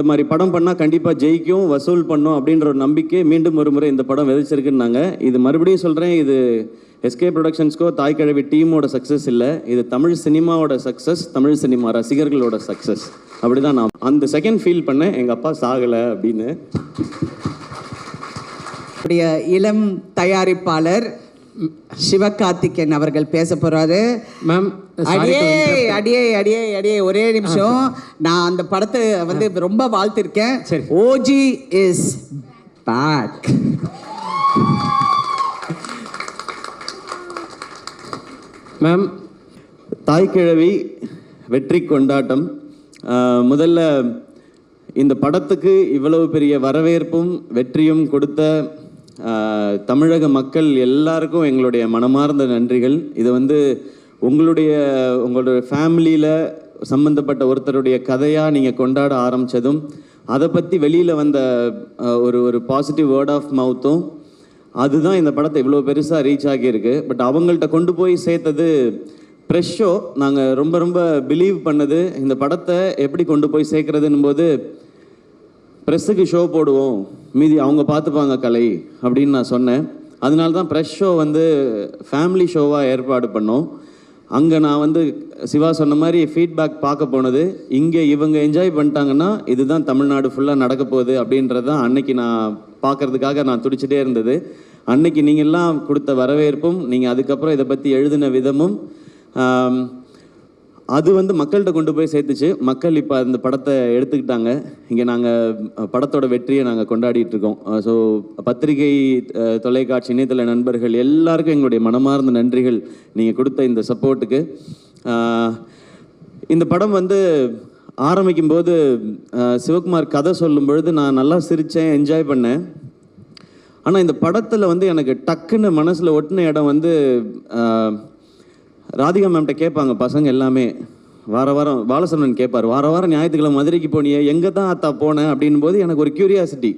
இந்த மாதிரி படம் பண்ணால் கண்டிப்பாக ஜெயிக்கும், வசூல் பண்ணும் அப்படின்ற ஒரு நம்பிக்கை மீண்டும் ஒரு முறை இந்த படம் விதைச்சிருக்குன்னாங்க. இது மறுபடியும் சொல்கிறேன், இது எஸ்கே ப்ரொடக்ஷன்ஸ்க்கோ தாய் கிழவி டீமோட சக்ஸஸ் இல்லை, இது தமிழ் சினிமாவோட சக்ஸஸ், தமிழ் சினிமா ரசிகர்களோட சக்ஸஸ். அப்படி தான் நான் அந்த செகண்ட் ஃபீல் பண்ணேன், எங்கள் அப்பா சாகலை அப்படின்னு. இளம் தயாரிப்பாளர் சிவகார்த்திகேயன் அவர்கள் பேச போறாரு. மேம் அடியே ஒரே நிமிஷம். நான் அந்த படத்தை வந்து ரொம்ப வாழ்த்திருக்கேன். OG is back. மேம், தாய்க்கிழவி வெற்றி கொண்டாட்டம். முதல்ல இந்த படத்துக்கு இவ்வளவு பெரிய வரவேற்பும் வெற்றியும் கொடுத்த தமிழக மக்கள் எல்லாருக்கும் எங்களுடைய மனமார்ந்த நன்றிகள். இது வந்து உங்களுடைய ஃபேமிலியில் சம்மந்தப்பட்ட ஒருத்தருடைய கதையாக நீங்கள் கொண்டாட ஆரம்பித்ததும், அதை பற்றி வெளியில் வந்த ஒரு பாசிட்டிவ் வேர்ட் ஆஃப் மவுத்தும், அதுதான் இந்த படத்தை இவ்வளோ பெருசாக ரீச் ஆகியிருக்கு. பட் அவங்கள்ட்ட கொண்டு போய் சேர்த்தது ப்ரெஷ் ஷோ. நாங்கள் ரொம்ப ரொம்ப பிலீவ் பண்ணது இந்த படத்தை எப்படி கொண்டு போய் சேர்க்குறதுன்னு போது, ப்ரெஸ்ஸுக்கு ஷோ போடுவோம், மீதி அவங்க பார்த்துப்பாங்க கலை அப்படின்னு நான் சொன்னேன். அதனால தான் ப்ரெஷ் ஷோ வந்து ஃபேமிலி ஷோவாக ஏற்பாடு பண்ணோம். அங்கே நான் வந்து சிவா சொன்ன மாதிரி ஃபீட்பேக் பார்க்க போனது, இங்கே இவங்க என்ஜாய் பண்ணிட்டாங்கன்னா இதுதான் தமிழ்நாடு ஃபுல்லாக நடக்க போகுது அப்படின்றது தான் அன்னைக்கு நான் பார்க்குறதுக்காக நான் துடிச்சிட்டே இருந்தது. அன்னைக்கு நீங்கள்லாம் கொடுத்த வரவேற்பும், நீங்கள் அதுக்கப்புறம் இதை பற்றி எழுதின விதமும், அது வந்து மக்கள்கிட்ட கொண்டு போய் சேர்த்துச்சு. மக்கள் இப்போ அந்த படத்தை எடுத்துக்கிட்டாங்க. இங்கே நாங்கள் படத்தோட வெற்றியை நாங்கள் கொண்டாடிட்டு இருக்கோம். ஸோ பத்திரிகை, தொலைக்காட்சி, இணையதள நண்பர்கள் எல்லாருக்கும் எங்களுடைய மனமார்ந்த நன்றிகள் நீங்கள் கொடுத்த இந்த சப்போர்ட்டுக்கு. இந்த படம் வந்து ஆரம்பிக்கும் போது சிவகுமார் கதை சொல்லும் பொழுது நான் நல்லா சிரித்தேன், என்ஜாய் பண்ணேன். ஆனால் இந்த படத்தில் வந்து எனக்கு டக்குன்னு மனசில் ஒட்டின இடம் வந்து, ராதிகா மேம்கிட்ட கேட்பாங்க பசங்க எல்லாமே, வாரம் பாலசரவணன் கேட்பார், வாரம் ஞாயிற்றுக்கிழமை மதுரைக்கு போனியே, எங்கே தான் அத்தா போனேன் அப்படின் போது எனக்கு ஒரு க்யூரியாசிட்டி,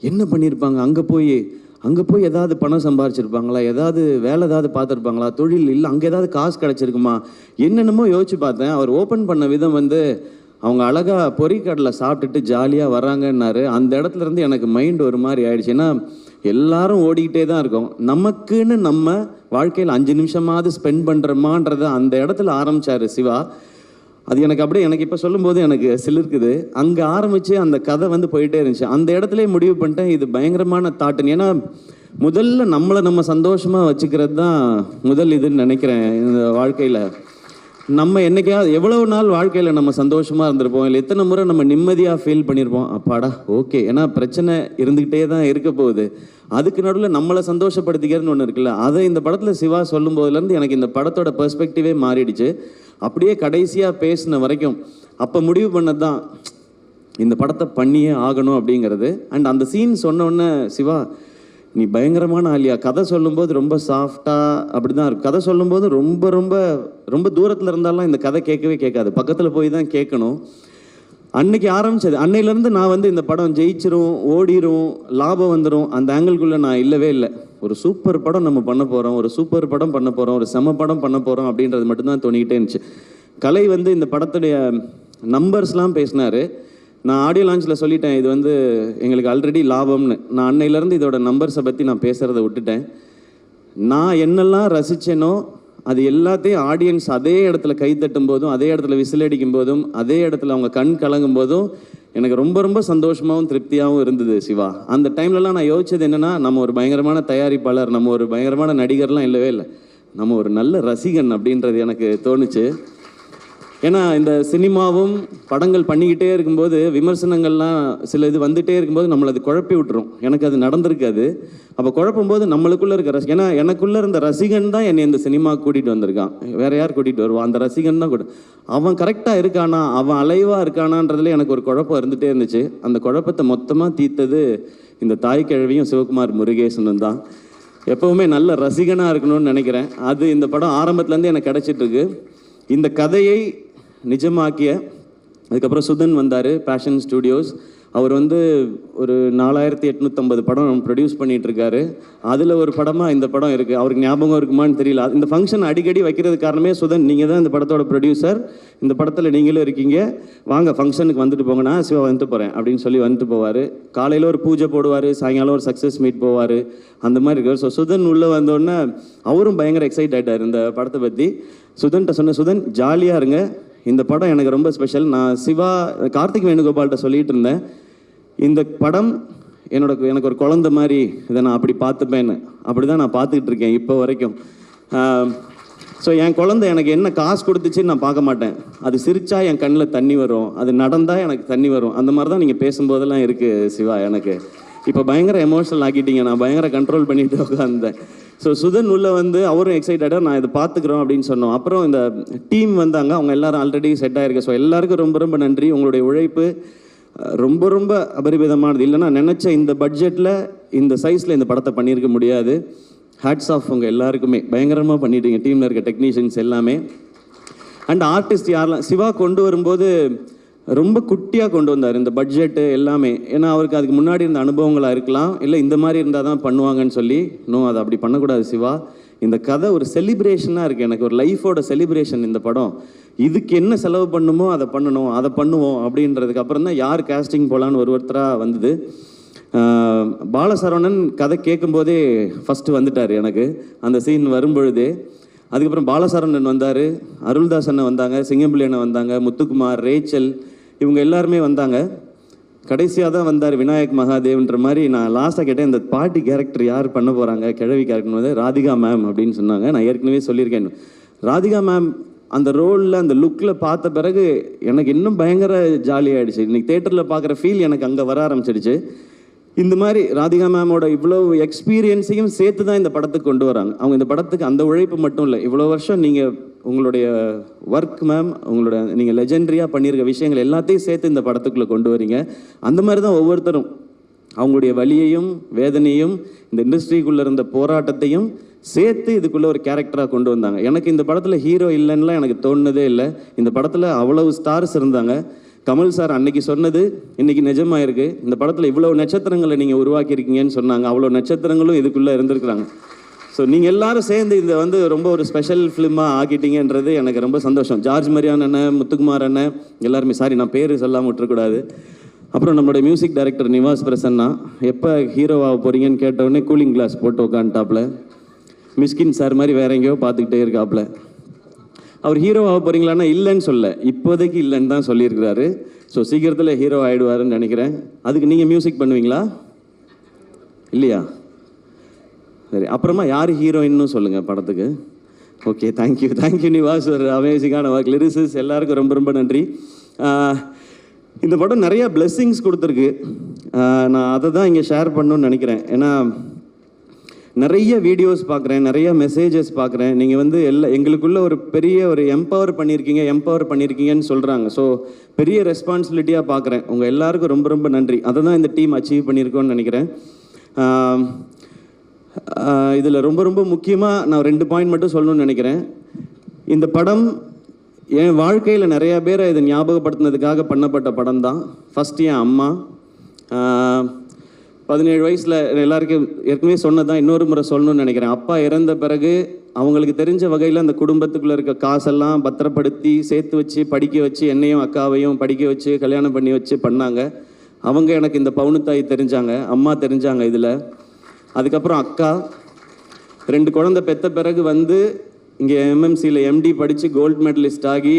என்ன பண்ணியிருப்பாங்க அங்கே போய் ஏதாவது பணம் சம்பாரிச்சிருப்பாங்களா, ஏதாவது வேலை ஏதாவது பார்த்துருப்பாங்களா, தொழில் இல்லை அங்கே ஏதாவது காசு கிடச்சிருக்குமா, என்னென்னமோ யோசிச்சு பார்த்தேன். அவர் ஓப்பன் பண்ண விதம் வந்து, அவங்க அழகாக பொறிக்கடலை சாப்பிட்டுட்டு ஜாலியாக வராங்கன்னாரு. அந்த இடத்துல இருந்து எனக்கு மைண்ட் ஒரு மாதிரி ஆயிடுச்சு. ஏன்னா எல்லாரும் ஓடிக்கிட்டே தான் இருக்கோம், நமக்குன்னு நம்ம வாழ்க்கையில் 5 நிமிஷமாவது ஸ்பெண்ட் பண்ணுறோமான்றதை அந்த இடத்துல ஆரம்பித்தார் சிவா. அது எனக்கு இப்போ சொல்லும்போது எனக்கு சிலிர்க்குது. அங்கே ஆரம்பித்து அந்த கதை வந்து போயிட்டே இருந்துச்சு. அந்த இடத்துல முடிவு பண்ணிட்டேன், இது பயங்கரமான தாட்டுன்னு. ஏன்னா முதல்ல நம்மளை நம்ம சந்தோஷமாக வச்சுக்கிறது தான் முதல் இதுன்னு நினைக்கிறேன். இந்த வாழ்க்கையில் நம்ம என்றைக்காவது எவ்வளவு நாள் வாழ்க்கையில் நம்ம சந்தோஷமாக இருந்திருப்போம், இல்லை எத்தனை முறை நம்ம நிம்மதியாக ஃபீல் பண்ணியிருப்போம், அப்பாடா ஓகே. ஏன்னா பிரச்சனை இருந்துக்கிட்டே தான் இருக்க போகுது, அதுக்கு நடுவில் நம்மளை சந்தோஷப்படுத்திக்கிறதுன்னு ஒன்று இருக்குல்ல. அதை இந்த படத்தில் சிவா சொல்லும் போதுலேருந்து எனக்கு இந்த படத்தோட பெர்ஸ்பெக்டிவே மாறிடுச்சு. அப்படியே கடைசியாக பேசின வரைக்கும் அப்போ முடிவு பண்ணது தான் இந்த படத்தை பண்ணியே ஆகணும் அப்படிங்கிறது. அண்ட் அந்த சீன் சொன்னோடனே, சிவா நீ பயங்கரமான ஆலியா, கதை சொல்லும்போது ரொம்ப சாஃப்டாக அப்படி தான் இருக்கும். கதை சொல்லும்போது ரொம்ப ரொம்ப ரொம்ப தூரத்தில் இருந்தாலும் இந்த கதை கேட்கவே கேட்காது, பக்கத்தில் போய் தான் கேட்கணும். அன்னைக்கு ஆரம்பிச்சது, அன்னையிலேருந்து நான் வந்து இந்த படம் ஜெயிச்சிரும், ஓடிரும், லாபம் வந்துடும், அந்த ஆங்கிள்குள்ளே நான் இல்லவே இல்லை. ஒரு சூப்பர் படம் நம்ம பண்ண போகிறோம், ஒரு சூப்பர் படம் பண்ண போகிறோம், ஒரு செம படம் பண்ண போகிறோம் அப்படின்றது மட்டும்தான் தோணிக்கிட்டே இருந்துச்சு. கலை வந்து இந்த படத்துடைய நம்பர்ஸ்லாம் பேசினார். நான் ஆடியோ லான்ச்சில் சொல்லிட்டேன், இது வந்து எங்களுக்கு ஆல்ரெடி லாபம்னு. நான் அன்னையிலேருந்து இதோட நம்பர்ஸை பற்றி நான் பேசுகிறத விட்டுட்டேன். நான் என்னெல்லாம் ரசித்தேனோ அது எல்லாத்தையும் ஆடியன்ஸ் அதே இடத்துல கைத்தட்டும் போதும், அதே இடத்துல விசில் அடிக்கும் போதும், அதே இடத்துல அவங்க கண் கலங்கும் போதும் எனக்கு ரொம்ப ரொம்ப சந்தோஷமாகவும் திருப்தியாகவும் இருந்தது சிவா. அந்த டைம்லலாம் நான் யோசிச்சது என்னென்னா, நம்ம ஒரு பயங்கரமான தயாரிப்பாளர், நம்ம ஒரு பயங்கரமான நடிகர்லாம் இல்லவே இல்லை, நம்ம ஒரு நல்ல ரசிகன் அப்படின்றது எனக்கு தோணுச்சு. ஏன்னா இந்த சினிமாவும் படங்கள் பண்ணிக்கிட்டே இருக்கும்போது விமர்சனங்கள்லாம் சில இது வந்துகிட்டே இருக்கும்போது நம்மளை அது குழப்பி விட்டுரும். எனக்கு அது நடந்திருக்காது. அப்போ குழப்பும்போது நம்மளுக்குள்ளே இருக்க ஏன்னா எனக்குள்ளே இருந்த ரசிகன் தான் என்னை இந்த சினிமா கூட்டிகிட்டு வந்திருக்கான். வேறு யார் கூட்டிகிட்டு வருவான்? அந்த ரசிகன் தான் கூட. அவன் கரெக்டாக இருக்கானா, அவன் அலைவாக இருக்கானான்றதுல எனக்கு ஒரு குழப்பம் இருந்துகிட்டே இருந்துச்சு. அந்த குழப்பத்தை மொத்தமாக தீர்த்தது இந்த தாய் கிழவியும் சிவகுமார் முருகேசனும் தான். எப்போவுமே நல்ல ரசிகனாக இருக்கணும்னு நினைக்கிறேன். அது இந்த படம் ஆரம்பத்துலேருந்து எனக்கு கிடச்சிட்ருக்கு. இந்த கதையை நிஜமாக்கிய அதுக்கப்புறம் சுதன் வந்தார், பேஷன் ஸ்டுடியோஸ். அவர் வந்து ஒரு 4850 படம் ப்ரொடியூஸ் பண்ணிகிட்ருக்காரு. அதில் ஒரு படமாக இந்த படம் இருக்குது. அவருக்கு ஞாபகம் இருக்குமான்னு தெரியல. இந்த ஃபங்க்ஷன் அடிக்கடி வைக்கிறது காரணமே சுதன், நீங்கள் தான் இந்த படத்தோட ப்ரொடியூசர், இந்த படத்தில் நீங்களும் இருக்கீங்க, வாங்க ஃபங்க்ஷனுக்கு வந்துட்டு போங்க, நான் சிவா வந்துட்டு போகிறேன் அப்படின்னு சொல்லி வந்துட்டு போவார். காலையில் ஒரு பூஜை போடுவார், சாயங்காலம் ஒரு சக்ஸஸ் மீட் போவார், அந்த மாதிரி இருக்கார். ஸோ சுதன் உள்ளே வந்தோடனே அவரும் பயங்கர எக்ஸைட் ஆகிட்டார் இந்த படத்தை பற்றி. சுதன்கிட்ட சொன்ன, சுதன் ஜாலியாக இருங்க, இந்த படம் எனக்கு ரொம்ப ஸ்பெஷல். நான் சிவா கார்த்திக் வேணுகோபால்கிட்ட சொல்லிகிட்டு இருந்தேன், இந்த படம் எனக்கு ஒரு குழந்தை மாதிரி, இதை நான் அப்படி பார்த்துப்பேன்னு. அப்படி தான் நான் பார்த்துக்கிட்டு இருக்கேன் இப்போ வரைக்கும். ஸோ என் குழந்தை எனக்கு என்ன காசு கொடுத்துச்சின்னு நான் பார்க்க மாட்டேன். அது சிரிச்சா என் கண்ணில் தண்ணி வரும், அது நடந்தால் எனக்கு தண்ணி வரும். அந்த மாதிரி தான் நீங்கள் பேசும்போதெல்லாம் இருக்குது சிவா. எனக்கு இப்போ பயங்கர எமோஷனல் ஆக்கிட்டீங்க, நான் பயங்கர கண்ட்ரோல் பண்ணிட்டு உட்காந்தேன். ஸோ சுதன் உள்ளே வந்து அவரும் எக்ஸைட்டடாக நான் இதை பார்த்துக்குறோம் அப்படின்னு சொன்னோம். அப்புறம் இந்த டீம் வந்தாங்க, அவங்க எல்லாரும் ஆல்ரெடி செட் ஆகிருக்கு. ஸோ எல்லாருக்கும் ரொம்ப ரொம்ப நன்றி. உங்களுடைய உழைப்பு ரொம்ப ரொம்ப அபரிமிதமானது. இல்லைன்னா நினச்ச இந்த பட்ஜெட்டில் இந்த சைஸில் இந்த படத்தை பண்ணியிருக்க முடியாது. ஹேட்ஸ் ஆஃப் உங்கள் எல்லாருக்குமே, பயங்கரமாக பண்ணிட்டீங்க, டீமில் இருக்க டெக்னீஷியன்ஸ் எல்லாமே. அண்ட் ஆர்டிஸ்ட் யாரெல்லாம் சிவா கொண்டு வரும்போது ரொம்ப குட்டியாக கொண்டு வந்தார் இந்த பட்ஜெட்டு எல்லாமே. ஏன்னா அவருக்கு அதுக்கு முன்னாடி இருந்த அனுபவங்களாக இருக்கலாம், இல்லை இந்த மாதிரி இருந்தால் தான் பண்ணுவாங்கன்னு சொல்லி. அதை அப்படி பண்ணக்கூடாது சிவா. இந்த கதை ஒரு செலிப்ரேஷனாக இருக்குது, எனக்கு ஒரு லைஃபோட செலிப்ரேஷன் இந்த படம். இதுக்கு என்ன செலவு பண்ணுமோ அதை பண்ணணும், அதை பண்ணுவோம் அப்படின்றதுக்கு அப்புறம் தான் யார் கேஸ்டிங் போகலான்னு ஒருத்தராக வந்தது. பாலசரவணன் கதை கேட்கும்போதே ஃபஸ்ட்டு வந்துட்டார் எனக்கு அந்த சீன் வரும்பொழுதே. அதுக்கப்புறம் பாலசரவணன் வந்தார், அருள்தாஸ் அண்ணன் வந்தாங்க, சிங்கம்பிள்ளி அண்ணன் வந்தாங்க, முத்துக்குமார், ரேச்சல், இவங்க எல்லாருமே வந்தாங்க. கடைசியாக தான் வந்தார் விநாயக் மகாதேவ்ன்ற மாதிரி. நான் லாஸ்ட்டாக கேட்டேன், இந்த பாட்டி கேரக்டர் யார் பண்ண போகிறாங்க, கிழவி கேரக்டர் வந்து ராதிகா மேம் அப்படின்னு சொன்னாங்க. நான் ஏற்கனவே சொல்லியிருக்கேன், ராதிகா மேம் அந்த ரோலில் அந்த லுக்கில் பார்த்த பிறகு எனக்கு இன்னும் பயங்கர ஜாலியாகிடுச்சு. இன்றைக்கி தேட்டரில் பார்க்குற ஃபீல் எனக்கு அங்கே வர ஆரம்பிச்சிடுச்சு. இந்த மாதிரி ராதிகா மேமோட இவ்வளோ எக்ஸ்பீரியன்ஸையும் சேர்த்து தான் இந்த படத்துக்கு கொண்டு வராங்க. அவங்க இந்த படத்துக்கு அந்த உழைப்பு மட்டும் இல்லை, இவ்வளோ வருஷம் நீங்கள் உங்களுடைய ஒர்க் மேம், உங்களோட நீங்கள் லெஜெண்டரியாக பண்ணியிருக்க விஷயங்கள் எல்லாத்தையும் சேர்த்து இந்த படத்துக்குள்ளே கொண்டு வரீங்க. அந்த மாதிரி தான் ஒவ்வொருத்தரும் அவங்களுடைய வலியையும் வேதனையும் இந்த இண்டஸ்ட்ரிக்குள்ளே இருந்த போராட்டத்தையும் சேர்த்து இதுக்குள்ளே ஒரு கேரக்டராக கொண்டு வந்தாங்க. எனக்கு இந்த படத்தில் ஹீரோ இல்லைன்னுலாம் எனக்கு தோணுனதே இல்லை. இந்த படத்தில் அவ்வளவு ஸ்டார்ஸ் இருந்தாங்க. கமல் சார் அன்னைக்கு சொன்னது இன்னைக்கு நிஜமாயிருக்கு. இந்த படத்தில் இவ்வளோ நட்சத்திரங்களை நீங்கள் உருவாக்கியிருக்கீங்கன்னு சொன்னாங்க. அவ்வளோ நட்சத்திரங்களும் இதுக்குள்ளே இருந்திருக்கிறாங்க. ஸோ நீங்கள் எல்லாரும் சேர்ந்து இதை வந்து ரொம்ப ஒரு ஸ்பெஷல் ஃபிலிமாக ஆக்கிட்டீங்கன்றது எனக்கு ரொம்ப சந்தோஷம். ஜார்ஜ் மரியான் அண்ணன், முத்துக்குமார் அண்ணன் எல்லாருமே, சாரி நான் பேர் சொல்லாமல் விட்டுறக்கூடாது. அப்புறம் நம்மளுடைய மியூசிக் டைரக்டர் நிவாஸ் பிரசன்னா, எப்போ ஹீரோவாக போகிறீங்கன்னு கேட்டவுடனே கூலிங் கிளாஸ் போட்டு உட்காந்துட்டாப்புல, மிஸ்கின் சார் மாதிரி வேற எங்கேயோ பார்த்துக்கிட்டே இருக்காப்புல. அவர் ஹீரோவாக போகிறீங்களான்னா இல்லைன்னு சொல்ல, இப்போதைக்கு இல்லைன்னு தான் சொல்லியிருக்கிறாரு. ஸோ சீக்கிரத்தில் ஹீரோ ஆகிடுவாருன்னு நினைக்கிறேன். அதுக்கு நீங்கள் மியூசிக் பண்ணுவீங்களா இல்லையா? சரி, அப்புறமா யார் ஹீரோயின்னு சொல்லுங்கள் படத்துக்கு. ஓகே, தேங்க்யூ நிவாஸ், ஒரு அமேசிங்கான ஒர்க். லிரிசிஸ் எல்லாருக்கும் ரொம்ப ரொம்ப நன்றி. இந்த படம் நிறையா பிளெஸ்ஸிங்ஸ் கொடுத்துருக்கு. நான் அதை தான் இங்கே ஷேர் பண்ணணும்னு நினைக்கிறேன். ஏன்னா நிறைய வீடியோஸ் பார்க்குறேன், நிறைய மெசேஜஸ் பார்க்குறேன். நீங்கள் வந்து எங்களுக்குள்ள ஒரு பெரிய ஒரு எம்பவர் பண்ணியிருக்கீங்கன்னு சொல்கிறாங்க. ஸோ பெரிய ரெஸ்பான்சிபிலிட்டியாக பார்க்குறேன். உங்கள் எல்லாருக்கும் ரொம்ப ரொம்ப நன்றி. அதை தான் இந்த டீம் அச்சீவ் பண்ணியிருக்கோன்னு நினைக்கிறேன். இதில் ரொம்ப ரொம்ப முக்கியமாக நான் 2 பாயிண்ட் மட்டும் சொல்லணும்னு நினைக்கிறேன். இந்த படம் என் வாழ்க்கையில் நிறையா பேரை இதை ஞாபகப்படுத்தினதுக்காக பண்ணப்பட்ட படம் தான். ஃபஸ்ட்டு என் அம்மா, 17 வயசில் எல்லாருக்கும் ஏற்கனவே சொன்னதான், இன்னொரு முறை சொல்லணும்னு நினைக்கிறேன். அப்பா இறந்த பிறகு அவங்களுக்கு தெரிஞ்ச வகையில் அந்த குடும்பத்துக்குள்ளே இருக்க காசெல்லாம் பத்திரப்படுத்தி சேர்த்து வச்சு படிக்க வச்சு, என்னையும் அக்காவையும் படிக்க வச்சு கல்யாணம் பண்ணி வச்சு பண்ணாங்க. அவங்க எனக்கு இந்த பவுனுத்தாய் தெரிஞ்சாங்க, அம்மா தெரிஞ்சாங்க இதில். அதுக்கப்புறம் அக்கா 2 குழந்தை பெற்ற பிறகு வந்து இங்கே எம்எம்சியில் எம்டி படித்து கோல்டு மெடலிஸ்ட் ஆகி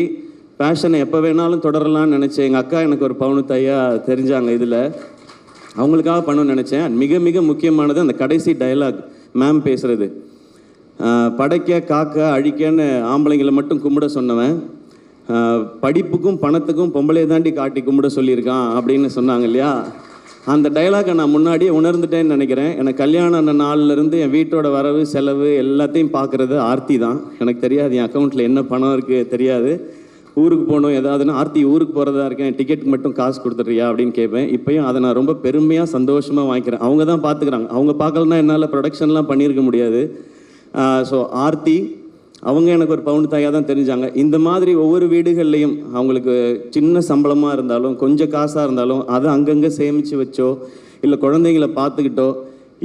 பேஷனை எப்போ வேணாலும் தொடரலாம்னு நினச்சேன். எங்கள் அக்கா எனக்கு ஒரு பவுனுத்தாயாக தெரிஞ்சாங்க இதில். அவங்களுக்காக பண்ணணும்னு நினச்சேன். மிக மிக முக்கியமானது அந்த கடைசி டயலாக் மேம் பேசுகிறது. படைக்க காக்க அழிக்கன்னு ஆம்பளைங்களை மட்டும் கும்பிட சொன்னவன், படிப்புக்கும் பணத்துக்கும் பொம்பளை தாண்டி காட்டி கும்பிட சொல்லியிருக்கான் அப்படின்னு சொன்னாங்க இல்லையா? அந்த டைலாகை நான் முன்னாடியே உணர்ந்துட்டேன்னு நினைக்கிறேன். எனக்கு கல்யாணம் ஆன நாள்லேருந்து என் வீட்டோட வரவு செலவு எல்லாத்தையும் பார்க்குறது ஆர்த்தி தான். எனக்கு தெரியாது என் அக்கௌண்ட்டில் என்ன பணம் இருக்குது தெரியாது. ஊருக்கு போகணும் ஏதாவதுன்னா, ஆர்த்தி ஊருக்கு போகிறதா இருக்கேன், டிக்கெட்டுக்கு மட்டும் காசு கொடுத்துட்றியா அப்படின்னு கேட்பேன். இப்போயும் அதை நான் ரொம்ப பெருமையாக சந்தோஷமாக வாங்கிக்கிறேன். அவங்க தான் பார்த்துக்கிறாங்க. அவங்க பார்க்கலன்னா என்னால் ப்ரொடக்ஷன்லாம் பண்ணியிருக்க முடியாது. ஸோ ஆர்த்தி, அவங்க எனக்கு ஒரு பவுன் தாயாக தான் தெரிஞ்சாங்க. இந்த மாதிரி ஒவ்வொரு வீடுகள்லையும் அவங்களுக்கு சின்ன சம்பளமாக இருந்தாலும் கொஞ்சம் காசாக இருந்தாலும் அதை அங்கங்கே சேமித்து வச்சோ இல்லை குழந்தைங்கள பார்த்துக்கிட்டோ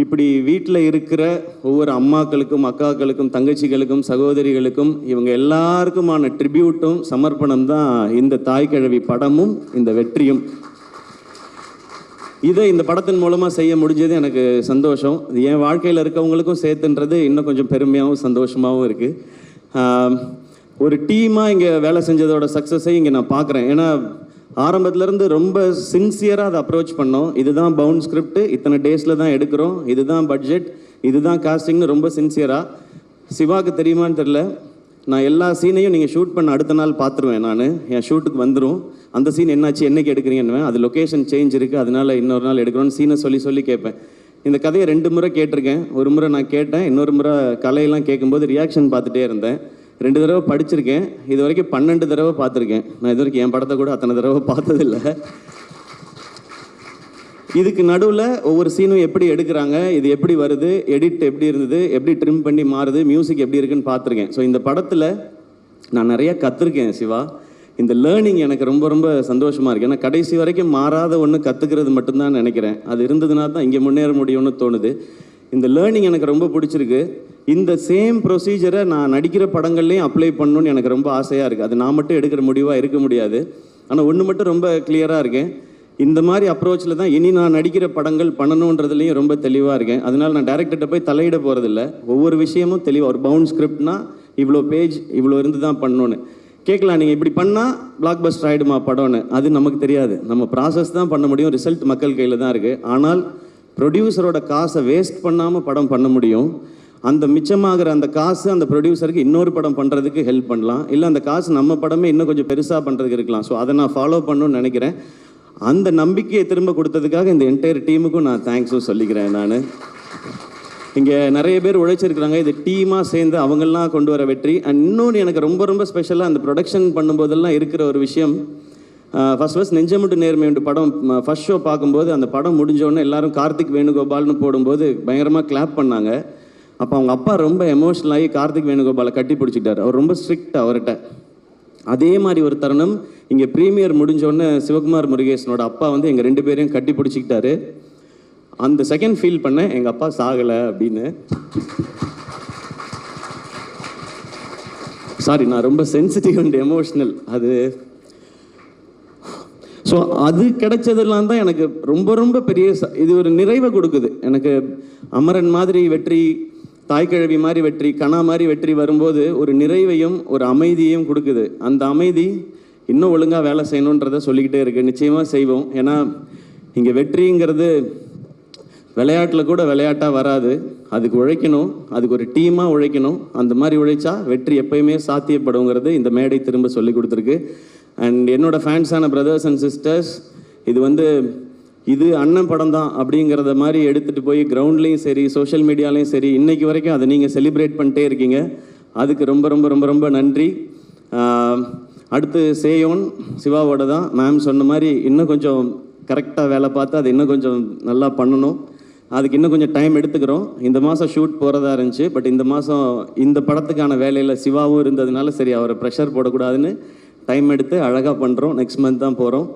இப்படி வீட்டில் இருக்கிற ஒவ்வொரு அம்மாக்களுக்கும் அக்காக்களுக்கும் தங்கச்சிகளுக்கும் சகோதரிகளுக்கும் இவங்க எல்லாருக்குமான ட்ரிபியூட்டும் சமர்ப்பணம் தான் இந்த தாய்க்கிழவி படமும் இந்த வெற்றியும். இதை இந்த படத்தின் மூலமாக செய்ய முடிஞ்சது எனக்கு சந்தோஷம். இது என் வாழ்க்கையில் இருக்கவங்களுக்கும் சேர்த்துன்றது இன்னும் கொஞ்சம் பெருமையாகவும் சந்தோஷமாகவும் இருக்குது. ஒரு டீமாக இங்கே வேலை செஞ்சதோட சக்ஸஸை இங்கே நான் பார்க்குறேன். ஏன்னா ஆரம்பத்துலேருந்து ரொம்ப சின்சியராக அதை அப்ரோச் பண்ணோம். இதுதான் பவுண்ட் ஸ்கிரிப்ட், இத்தனை டேஸில் தான் எடுக்கிறோம், இதுதான் பட்ஜெட், இதுதான் காஸ்டிங்னு ரொம்ப சின்சியராக. சிவாவுக்கு தெரியுமான்னு தெரில, நான் எல்லா சீனையும் நீங்கள் ஷூட் பண்ண அடுத்த நாள் பார்த்துருவேன். நான் என் ஷூட்டுக்கு வந்துடும், அந்த சீன் என்னாச்சு என்னைக்கு எடுக்கிறீங்கன்னு, அது லொக்கேஷன் சேஞ்ச் இருக்குது அதனால் இன்னொரு நாள் எடுக்கிறோன்னு சீனை சொல்லி கேட்பேன். இந்த கதையை 2 முறை கேட்டிருக்கேன். ஒரு முறை நான் கேட்டேன், இன்னொரு முறை கலையெல்லாம் கேட்கும்போது ரியாக்ஷன் பார்த்துட்டே இருந்தேன். 2 தடவை படிச்சிருக்கேன். இது வரைக்கும் 12 தடவை பார்த்துருக்கேன். நான் இது வரைக்கும் என் படத்தை கூட அத்தனை தடவை பார்த்ததில்லை. இதுக்கு நடுவில் ஒவ்வொரு சீனும் எப்படி எடுக்கிறாங்க, இது எப்படி வருது, எடிட் எப்படி இருந்தது, எப்படி ட்ரிம் பண்ணி மாறுது, மியூசிக் எப்படி இருக்குன்னு பார்த்துருக்கேன். ஸோ இந்த படத்தில் நான் நிறையா கற்றுருக்கேன் சிவா. இந்த லேர்னிங் எனக்கு ரொம்ப ரொம்ப சந்தோஷமாக இருக்குது. ஏன்னா கடைசி வரைக்கும் மாறாத ஒன்று கற்றுக்கிறது மட்டும்தான் நினைக்கிறேன். அது இருந்ததுனா தான் இங்கே முன்னேற முடியும்னு தோணுது. இந்த லேர்னிங் எனக்கு ரொம்ப பிடிச்சிருக்கு. இந்த சேம் ப்ரொசீஜரை நான் நடிக்கிற படங்கள்லேயும் அப்ளை பண்ணணும்னு எனக்கு ரொம்ப ஆசையாக இருக்குது. அது நான் மட்டும் எடுக்கிற முடிவாக இருக்க முடியாது. ஆனால் ஒன்று மட்டும் ரொம்ப கிளியராக இருக்கேன், இந்த மாதிரி அப்ரோச்சில் தான் இனி நான் நடிக்கிற படங்கள் பண்ணணுன்றதுலேயும் ரொம்ப தெளிவாக இருக்கேன். அதனால் நான் டைரக்டர்கிட்ட போய் தலையிட போகிறதில்ல. ஒவ்வொரு விஷயமும் தெளிவாக, ஒரு பவுண்ட் ஸ்கிரிப்ட்னா இவ்வளோ பேஜ் இவ்வளோ இருந்து தான் பண்ணணுன்னு கேட்கலாம். நீங்கள் இப்படி பண்ணால் பிளாக் பஸ்டர் ஆகிடுமா படம்னு, அது நமக்கு தெரியாது. நம்ம ப்ராசஸ் தான் பண்ண முடியும், ரிசல்ட் மக்கள் கையில் தான் இருக்குது. ஆனால் ப்ரொடியூசரோட காசை வேஸ்ட் பண்ணாமல் படம் பண்ண முடியும். அந்த மிச்சமாகிற அந்த காசு அந்த ப்ரொடியூசருக்கு இன்னொரு படம் பண்ணுறதுக்கு ஹெல்ப் பண்ணலாம், இல்லை அந்த காசு நம்ம படமே இன்னும் கொஞ்சம் பெருசாக பண்ணுறதுக்கு இருக்கலாம். ஸோ அதை நான் ஃபாலோ பண்ணணும்னு நினைக்கிறேன். அந்த நம்பிக்கையை திரும்ப கொடுத்ததுக்காக இந்த என்டையர் டீமுக்கும் நான் தேங்க்ஸும் சொல்லிக்கிறேன். நான் இங்கே நிறைய பேர் உழைச்சிருக்கிறாங்க, இது டீமாக சேர்ந்து அவங்கெல்லாம் கொண்டு வர வெற்றி. அண்ட் இன்னொன்று எனக்கு ரொம்ப ரொம்ப ஸ்பெஷலாக அந்த ப்ரொடக்ஷன் பண்ணும்போதெல்லாம் இருக்கிற ஒரு விஷயம், ஃபர்ஸ்ட் நெஞ்சமுட்டு நேர்மையுண்டு படம் ஃபர்ஸ்ட் ஷோ பார்க்கும்போது அந்த படம் முடிஞ்சோடனே எல்லாரும் கார்த்திக் வேணுகோபால்னு போடும்போது பயங்கரமாக கிளாப் பண்ணாங்க. அப்போ அவங்க அப்பா ரொம்ப எமோஷனல் ஆகி கார்த்திக் வேணுகோபாலை கட்டி பிடிச்சிக்கிட்டார். அவர் ரொம்ப ஸ்ட்ரிக்ட் அவர்கிட்ட. அதே மாதிரி ஒரு தருணம் இங்கே ப்ரீமியர் முடிஞ்சோடனே சிவகுமார் முருகேசனோட அப்பா வந்து எங்கள் 2 பேரையும் கட்டி பிடிச்சிக்கிட்டாரு. அந்த செகண்ட் ஃபீல் பண்ணேன், எங்கள் அப்பா சாகலை அப்படின்னு. சாரி, நான் ரொம்ப சென்சிட்டிவ் அண்ட் எமோஷ்னல். அது ஸோ அது கிடைச்சதெல்லாம் தான் எனக்கு ரொம்ப ரொம்ப பெரிய இது ஒரு நிறைவை கொடுக்குது. எனக்கு அமரன் மாதிரி வெற்றி, தாய்க்கிழவி மாதிரி வெற்றி, கணா மாதிரி வெற்றி வரும்போது ஒரு நிறைவையும் ஒரு அமைதியையும் கொடுக்குது. அந்த அமைதி இன்னும் ஒழுங்காக வேலை செய்யணுன்றதை சொல்லிக்கிட்டே இருக்கு. நிச்சயமாக செய்வோம். ஏன்னா இங்கே வெற்றிங்கிறது விளையாட்டில் கூட விளையாட்டாக வராது. அதுக்கு உழைக்கணும், அதுக்கு ஒரு டீமாக உழைக்கணும். அந்த மாதிரி உழைச்சா வெற்றி எப்பயுமே சாத்தியப்படுங்கிறது இந்த மேடை திரும்ப சொல்லி கொடுத்துருக்கு. அண்ட் என்னோடய ஃபேன்ஸான பிரதர்ஸ் அண்ட் சிஸ்டர்ஸ், இது அண்ணன் படம் தான் அப்படிங்கிறத மாதிரி எடுத்துகிட்டு போய் கிரவுண்ட்லேயும் சரி சோஷியல் மீடியாலையும் சரி இன்னைக்கு வரைக்கும் அதை நீங்கள் செலிப்ரேட் பண்ணிட்டே இருக்கீங்க. அதுக்கு ரொம்ப ரொம்ப ரொம்ப ரொம்ப நன்றி. அடுத்து சேயோன் சிவாவோட தான். மேம் சொன்ன மாதிரி இன்னும் கொஞ்சம் கரெக்டாக வேலை பார்த்து அதை இன்னும் கொஞ்சம் நல்லா பண்ணணும். அதுக்கு இன்னும் கொஞ்சம் டைம் எடுத்துக்கிறோம். இந்த மாதம் ஷூட் போகிறதா இருந்துச்சு, பட் இந்த மாதம் இந்த படத்துக்கான வேலையில் சிவாவும் இருந்ததுனால சரி அவரை ப்ரெஷர் போடக்கூடாதுன்னு டைம் எடுத்து அழகாக பண்ணுறோம். நெக்ஸ்ட் மந்த் தான் போகிறோம்,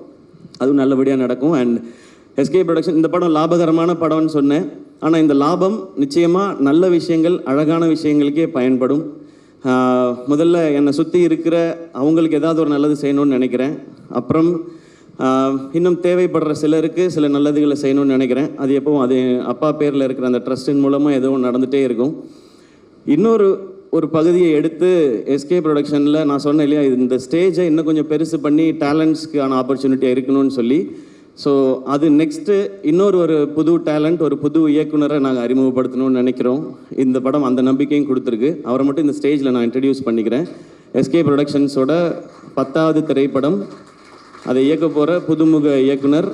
அதுவும் நல்லபடியாக நடக்கும். அண்ட் எஸ்கே ப்ரொடக்ஷன் இந்த படம் லாபகரமான படம்னு சொன்னேன். ஆனால் இந்த லாபம் நிச்சயமாக நல்ல விஷயங்கள் அழகான விஷயங்களுக்கே பயன்படும். முதல்ல என்னை சுற்றி இருக்கிற அவங்களுக்கு ஏதாவது ஒரு நல்லது செய்யணும்னு நினைக்கிறேன். அப்புறம் இன்னும் தேவைப்படுற சிலருக்கு சில நல்லதுகளை செய்யணும்னு நினைக்கிறேன். அது எப்பவும் அது அப்பா பேரில் இருக்கிற அந்த ட்ரஸ்டின் மூலமாக எதுவும் நடந்துகிட்டே இருக்கும். ஒரு பகுதியை எடுத்து எஸ்கே ப்ரொடக்ஷனில் நான் சொன்னேன் இல்லையா, இந்த ஸ்டேஜை இன்னும் கொஞ்சம் பெருசு பண்ணி டேலண்ட்ஸ்க்கான ஆப்பர்ச்சுனிட்டியாக இருக்கணும்னு சொல்லி. ஸோ அது நெக்ஸ்ட்டு ஒரு புது டேலண்ட், ஒரு புது இயக்குனரை நாங்கள் அறிமுகப்படுத்தணும்னு நினைக்கிறோம். இந்த படம் அந்த நம்பிக்கையும் கொடுத்துருக்கு. அவரை மட்டும் இந்த ஸ்டேஜில் நான் இன்ட்ரடியூஸ் பண்ணிக்கிறேன். எஸ்கே ப்ரொடக்ஷன்ஸோட 10வது திரைப்படம், அதை இயக்க போகிற புதுமுக இயக்குனர்.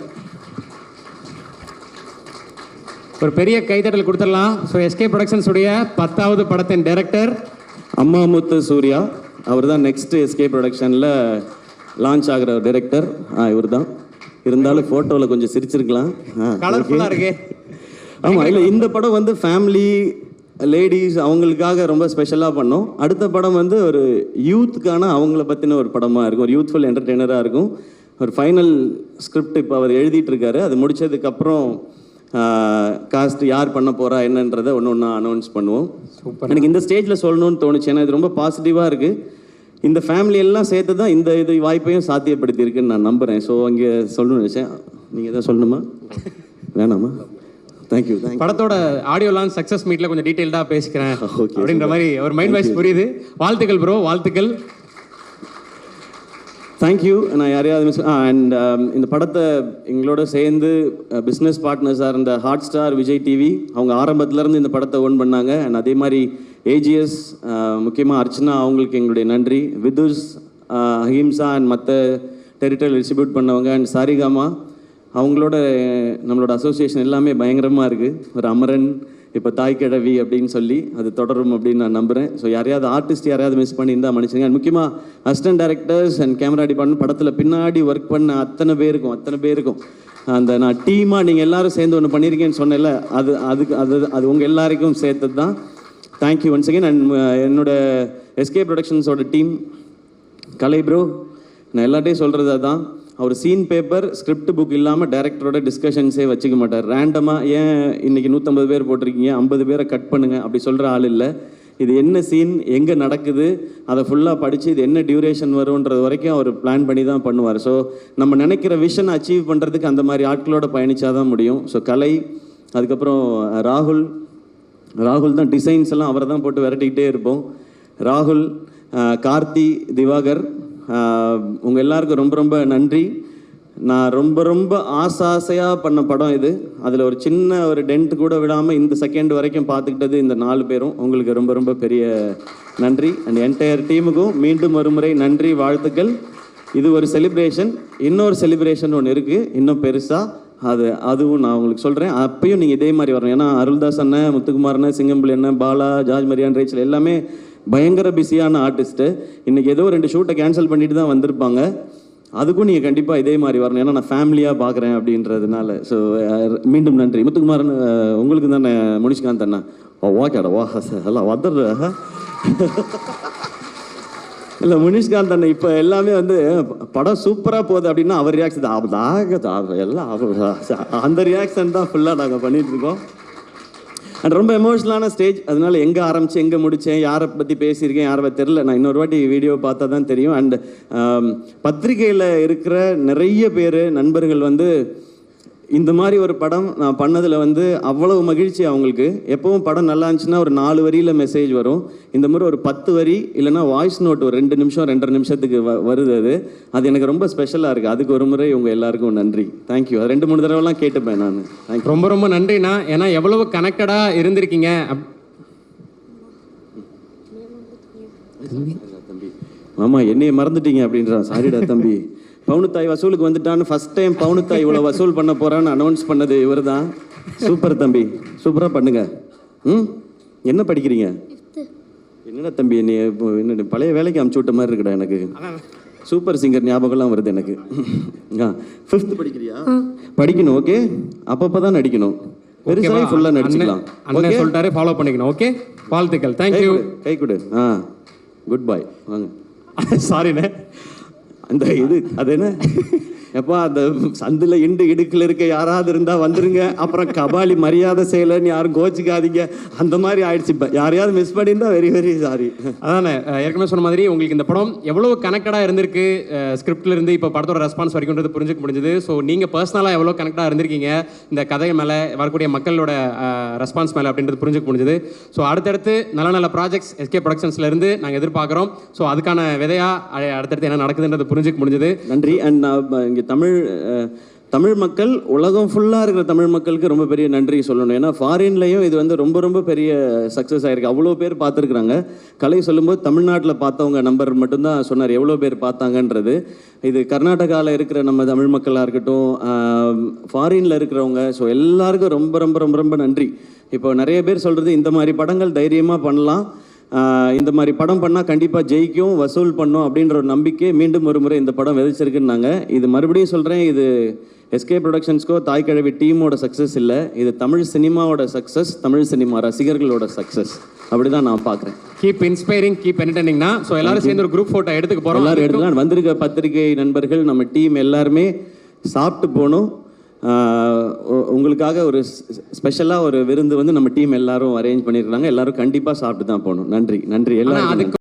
ஒரு பெரிய கைத்தட்டல் கொடுத்துடலாம். ஸோ எஸ்கே ப்ரொடக்ஷன்ஸுடைய 10வது படத்தின் டைரக்டர் அம்மாமுத்து சூர்யா. அவர் தான் நெக்ஸ்ட் எஸ்கே ப்ரொடக்ஷனில் லான்ச் ஆகிற டைரக்டர். இவர் தான். இருந்தாலும் ஃபோட்டோவில் கொஞ்சம் சிரிச்சிருக்கலாம். கலர்ஃபுல்லாக இருக்கு. ஆமாம், இல்லை இந்த படம் ஃபேமிலி லேடிஸ் அவங்களுக்காக ரொம்ப ஸ்பெஷலாக பண்ணோம். அடுத்த படம் வந்து ஒரு யூத்துக்கான அவங்கள பற்றின ஒரு படமாக இருக்கும், ஒரு யூத்ஃபுல் என்டர்டெய்னராக இருக்கும். ஒரு ஃபைனல் ஸ்கிரிப்ட் இப்போ அவர் எழுதிட்டு இருக்காரு. அது முடிச்சதுக்கப்புறம் காஸ்ட் யார் பண்ண போகிறா என்னன்றதை ஒன்று ஒன்றா அனௌன்ஸ் பண்ணுவோம். எனக்கு இந்த ஸ்டேஜில் சொல்லணும்னு தோணுச்சு, ஏன்னா இது ரொம்ப பாசிட்டிவாக இருக்குது. இந்த ஃபேமிலி எல்லாம் சேர்த்து தான் இது வாய்ப்பையும் சாத்தியப்படுத்தியிருக்குன்னு நான் நம்புகிறேன். ஸோ அங்கே சொல்லணும்னு நினச்சேன். நீங்கள் எதாவது சொல்லணுமா? வேணாமா? தேங்க்யூ. படத்தோட ஆடியோ லான்ச் சக்ஸஸ் மீட்டில் கொஞ்சம் டீட்டெயில்டாக பேசிக்கிறேன் அப்படின்ற மாதிரி ஒரு மைண்ட் வாய்ஸ் புரியுது. வாழ்த்துக்கள் ப்ரோ, வாழ்த்துக்கள். தேங்க்யூ. நான் யாரையாவது அண்ட் இந்த படத்தை எங்களோட சேர்ந்து பிஸ்னஸ் பார்ட்னர்ஸாக இருந்த ஹாட் ஸ்டார், விஜய் டிவி அவங்க ஆரம்பத்துலேருந்து இந்த படத்தை ஓன் பண்ணாங்க. அண்ட் அதே மாதிரி ஏஜிஎஸ், முக்கியமாக அர்ச்சனா அவங்களுக்கு எங்களுடைய நன்றி. விதுஷ், அஹிம்சா அண்ட் மற்ற டெரிட்டரி டிஸ்ட்ரிபியூட் பண்ணவங்க அண்ட் சாரிகாமா அவங்களோட நம்மளோட அசோசியேஷன் எல்லாமே பயங்கரமாக இருக்குது. ஒரு அமரன், இப்போ தாய் கிழவி அப்படின்னு சொல்லி அது தொடரும் அப்படின்னு நான் நம்புகிறேன். ஸோ யாரையாவது ஆர்டிஸ்ட் யாரையாவது மிஸ் பண்ணியிருந்தால் மன்னிச்சுங்க. அண்ட் முக்கியமாக assistant directors and camera department, படத்தில் பின்னாடி ஒர்க் பண்ண அத்தனை பேருக்கும் அந்த நான் டீமாக நீங்கள் எல்லோரும் சேர்ந்து ஒன்று பண்ணியிருக்கேன்னு சொன்னேன்ல, அது உங்கள் எல்லாருக்கும் சேர்த்தது தான். Thank you once again. அண்ட் என்னோட எஸ்கே ப்ரொடக்ஷன்ஸோட டீம், கலை ப்ரோ, நான் எல்லாட்டையும் சொல்கிறது அதுதான். அவர் சீன் பேப்பர், ஸ்கிரிப்ட் புக் இல்லாமல் டைரக்டரோட டிஸ்கஷன்ஸே வச்சுக்க மாட்டார். ரேண்டமாக ஏன் இன்றைக்கி 150 பேர் போட்டிருக்கீங்க, 50 பேரை கட் பண்ணுங்கள் அப்படி சொல்கிற ஆள் இல்லை. இது என்ன சீன், எங்கே நடக்குது, அதை ஃபுல்லாக படித்து இது என்ன டியூரேஷன் வரும்ன்றது வரைக்கும் அவர் பிளான் பண்ணி தான் பண்ணுவார். ஸோ நம்ம நினைக்கிற விஷன் அச்சீவ் பண்ணுறதுக்கு அந்த மாதிரி ஆட்களோட பயணிச்சா தான் முடியும். ஸோ கலை, அதுக்கப்புறம் ராகுல் தான் டிசைன்ஸ் எல்லாம் அவரை தான் போட்டு விரட்டிக்கிட்டே இருப்போம். ராகுல், கார்த்தி, திவாகர், உங்கள் எல்லாருக்கும் ரொம்ப ரொம்ப நன்றி. நான் ரொம்ப ஆசையாக பண்ண படம் இது. அதில் ஒரு சின்ன ஒரு டென்ட் கூட விடாமல் இந்த செகண்ட் வரைக்கும் பார்த்துக்கிட்டது இந்த 4 பேரும். உங்களுக்கு ரொம்ப பெரிய நன்றி. அண்ட் என்டையர் டீமுக்கும் மீண்டும் ஒரு முறை நன்றி, வாழ்த்துக்கள். இது ஒரு செலிப்ரேஷன். இன்னொரு செலிப்ரேஷன் ஒன்று இருக்குது, இன்னும் பெருசாக. அதுவும் நான் உங்களுக்கு சொல்கிறேன். அப்பயும் நீங்கள் இதே மாதிரி வரணும். ஏன்னா அருள்தாஸ் அண்ணன், முத்துக்குமார் அண்ணன், சிங்கம்புலி அண்ணன், பாலா, ஜார்ஜ் மரியான், ரேச்சல் எல்லாமே பயங்கர பிஸியான ஆர்டிஸ்ட்டு. இன்றைக்கி ஏதோ 2 ஷூட்டை கேன்சல் பண்ணிட்டு தான் வந்திருப்பாங்க. அதுக்கும் நீங்கள் கண்டிப்பாக இதே மாதிரி வரணும், ஏன்னா நான் ஃபேமிலியாக பார்க்குறேன் அப்படின்றதுனால. ஸோ மீண்டும் நன்றி. முத்துக்குமாரன் உங்களுக்கு தானே, முனிஷ்காந்த் அண்ணா, ஓகேடா வா எல்லாம் வந்துடுற இல்லை முனிஷ்காந்த் அண்ணன் இப்போ எல்லாமே வந்து படம் சூப்பராக போகுது அப்படின்னா அவர் ரியாக்ஷன் எல்லாம் அந்த ரியாக்ஷன் தான் ஃபுல்லாக நாங்கள் பண்ணிகிட்ருக்கோம். அண்ட் ரொம்ப எமோஷ்னலான ஸ்டேஜ். அதனால எங்கே ஆரம்பித்து எங்கே முடித்தேன், யாரை பற்றி பேசியிருக்கேன், யாரை தெரில. நான் இன்னொரு வாட்டி வீடியோ பார்த்தா தான் தெரியும். அண்ட் பத்திரிகையில் இருக்கிற நிறைய பேர் நண்பர்கள் வந்து இந்த மாதிரி ஒரு படம் நான் பண்ணதில் வந்து அவ்வளவு மகிழ்ச்சி அவங்களுக்கு. எப்பவும் படம் நல்லா இருந்துச்சுன்னா ஒரு 4 வரியில் மெசேஜ் வரும். இந்த மாதிரி ஒரு 10 வரி இல்லைனா வாய்ஸ் நோட் ஒரு 2 நிமிஷம் 2.5 நிமிஷத்துக்கு வருது. அது எனக்கு ரொம்ப ஸ்பெஷலாக இருக்குது. அதுக்கு ஒரு முறை உங்கள் எல்லாருக்கும் நன்றி. தேங்க்யூ. அது 2-3 தடவைலாம் கேட்டுப்பேன் நான். தேங்க்யூ. ரொம்ப நன்றிண்ணா. ஏன்னா எவ்வளவு கனெக்டடாக இருந்திருக்கீங்க. தம்பி மாமா என்னையை மறந்துட்டீங்க அப்படின்றான். சாரிடா தம்பி. பவுனுத்தாய் வசூலுக்கு வந்துட்டான்னு ஃபஸ்ட் டைம் பவுனுத்தாய் இவ்வளோ வசூல் பண்ண போகிறான்னு அனௌன்ஸ் பண்ணது இவர் தான். சூப்பர் தம்பி, சூப்பராக பண்ணுங்க. என்ன படிக்கிறீங்க? என்னடா தம்பி என்ன பழைய வேலைக்கு அமுச்சு விட்ட மாதிரி இருக்குடா எனக்கு. சூப்பர் சிங்கர் ஞாபகம்லாம் வருது எனக்கு. 5th படிக்கிறியா? படிக்கணும். ஓகே, அப்பப்போ தான் நடிக்கணும். பெருசாக ஃபுல்லாக நடிச்சுக்கலாம். ஓகே சொல்லிட்டாரு, ஃபாலோ பண்ணிக்கணும். ஓகே, வாழ்த்துக்கள். தேங்க்யூ. கை கொடு. குட் பாய். வாங்க. சாரிண்ணே. அந்த அது என்ன எப்போ அந்த சந்தில் இடுக்கில் இருக்க யாராவது இருந்தால் வந்துருங்க. அப்புறம் கபாலி மரியாதை செய்யலைன்னு யாரும் கோச்சிக்காதீங்க. அந்த மாதிரி ஆயிடுச்சு. இப்போ யாரையாவது மிஸ் பண்ணியிருந்தா வெரி சாரி. அதானே ஏற்கனவே சொன்ன மாதிரி உங்களுக்கு இந்த படம் எவ்வளோ கனெக்டடாக இருந்திருக்கு, ஸ்கிரிப்ட்ல இருந்து இப்போ படத்தோட ரெஸ்பான்ஸ் வரைக்கும்ன்றது புரிஞ்சுக்க முடிஞ்சது. ஸோ நீங்கள் பர்சனலாக எவ்வளோ கனெக்டாக இருந்திருக்கீங்க இந்த கதை மேலே, வரக்கூடிய மக்களோட ரெஸ்பான்ஸ் மேலே அப்படின்றது புரிஞ்சுக்க முடிஞ்சது. ஸோ அடுத்தடுத்து நல்ல ப்ராஜெக்ட்ஸ் எஸ்கே ப்ரொடக்ஷன்ஸ்லேருந்து நாங்கள் எதிர்பார்க்குறோம். ஸோ அதுக்கான விதையாக அடுத்தடுத்து என்ன நடக்குதுன்றது புரிஞ்சுக்க முடிஞ்சது. நன்றி. அண்ட் இங்கே தமிழ் மக்கள், உலகம் ஃபுல்லாக இருக்கிற தமிழ் மக்களுக்கு ரொம்ப பெரிய நன்றி சொல்லணும். ஏன்னா ஃபாரின்லேயும் இது வந்து ரொம்ப பெரிய சக்ஸஸ் ஆகிருக்கு. அவ்வளோ பேர் பார்த்துருக்குறாங்க. கலை சொல்லும்போது தமிழ்நாட்டில் பார்த்தவங்க நம்பர் மட்டும்தான் சொன்னார் எவ்வளோ பேர் பார்த்தாங்கன்றது. இது கர்நாடகாவில் இருக்கிற நம்ம தமிழ் மக்களாக இருக்கட்டும், ஃபாரினில் இருக்கிறவங்க, ஸோ எல்லாருக்கும் ரொம்ப நன்றி. இப்போ நிறைய பேர் சொல்கிறது இந்த மாதிரி படங்கள் தைரியமாக பண்ணலாம், இந்த மாதிரி படம் பண்ணால் கண்டிப்பாக ஜெயிக்கும், வசூல் பண்ணும் அப்படின்ற ஒரு நம்பிக்கை மீண்டும் ஒரு முறை இந்த படம் விதைச்சிருக்குன்னாங்க. இது மறுபடியும் சொல்கிறேன், இது எஸ்கே ப்ரொடக்ஷன்ஸ்க்கோ தாய் கிழவி டீமோட சக்ஸஸ் இல்லை, இது தமிழ் சினிமாவோட சக்ஸஸ், தமிழ் சினிமா ரசிகர்களோட சக்ஸஸ். அப்படி தான் நான் பார்க்குறேன். கீப் இன்ஸ்பைரிங், கீப் என்டர்டெய்னிங்னா. ஸோ எல்லாரும் சேர்ந்து ஒரு குரூப் ஃபோட்டோ எடுத்துக்க போகிறோம். எல்லாரும் எடுத்துக்கலாம். வந்திருக்க பத்திரிகை நண்பர்கள், நம்ம டீம் எல்லாருமே சாப்பிட்டு போகணும். உங்களுக்காக ஒரு ஸ்பெஷலாக ஒரு விருந்து வந்து நம்ம டீம் எல்லாரும் அரேஞ்ச் பண்ணியிருக்காங்க. எல்லாரும் கண்டிப்பாக சாப்பிட்டு தான் போகணும். நன்றி நன்றி எல்லாரும்.